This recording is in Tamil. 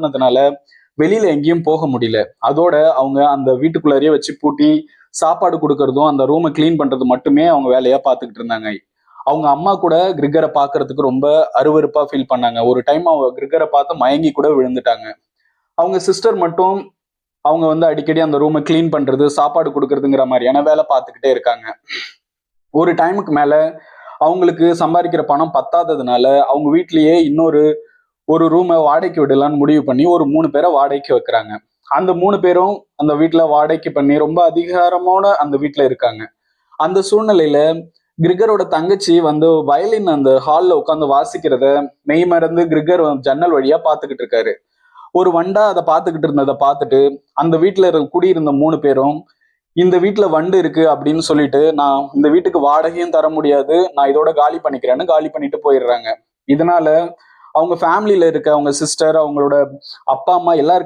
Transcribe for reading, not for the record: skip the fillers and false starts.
காரணத்தினால வெளியில எங்கேயும் போக முடியல. அதோட அவங்க அந்த வீட்டுக்குள்ளாரையே வச்சு பூட்டி சாப்பாடு கொடுக்கறதும் அந்த ரூமை கிளீன் பண்றது மட்டுமே அவங்க வேலையா பார்த்துக்கிட்டு இருந்தாங்க. அவங்க அம்மா கூட கிரிக்கரை பார்க்கறதுக்கு ரொம்ப அருவருப்பா ஃபீல் பண்ணாங்க. ஒரு டைம் அவங்க கிரிக்கரை பார்த்து மயங்கி கூட விழுந்துட்டாங்க. அவங்க சிஸ்டர் மட்டும் அவங்க அடிக்கடி அந்த ரூமை கிளீன் பண்றது, சாப்பாடு கொடுக்கறதுங்கிற மாதிரியான வேலை பார்த்துக்கிட்டே இருக்காங்க. ஒரு டைமுக்கு மேல அவங்களுக்கு சம்பாதிக்கிற பணம் பத்தாததுனால அவங்க வீட்லயே ஒரு ரூமை வாடகைக்கு விடலான்னு முடிவு பண்ணி ஒரு 3 பேரை வாடகைக்கு வைக்கிறாங்க. அந்த 3 பேரும் அந்த வீட்டுல வாடகைக்கு பண்ணி ரொம்ப அதிகாரமோட அந்த வீட்டுல இருக்காங்க. அந்த சூழ்நிலையில கிரிகரோட தங்கச்சி வயலின் அந்த ஹால்ல உட்காந்து வாசிக்கிறத மெய் மறந்து கிரிகர் ஜன்னல் வழியா பார்த்துக்கிட்டு இருக்காரு. ஒரு வண்டா அதை பார்த்துக்கிட்டு இருந்ததை பார்த்துட்டு அந்த வீட்டுல குடியிருந்த 3 பேரும் இந்த வீட்டுல வண்டு இருக்கு அப்படின்னு சொல்லிட்டு, நான் இந்த வீட்டுக்கு வாடகையும் தர முடியாது, நான் இதோட காலி பண்ணிக்கிறேன்னு காலி பண்ணிட்டு போயிடுறாங்க. இதனால அவங்க ஃபேமிலியில இருக்க அவங்க சிஸ்டர், அவங்களோட அப்பா அம்மா எல்லாருக்கும்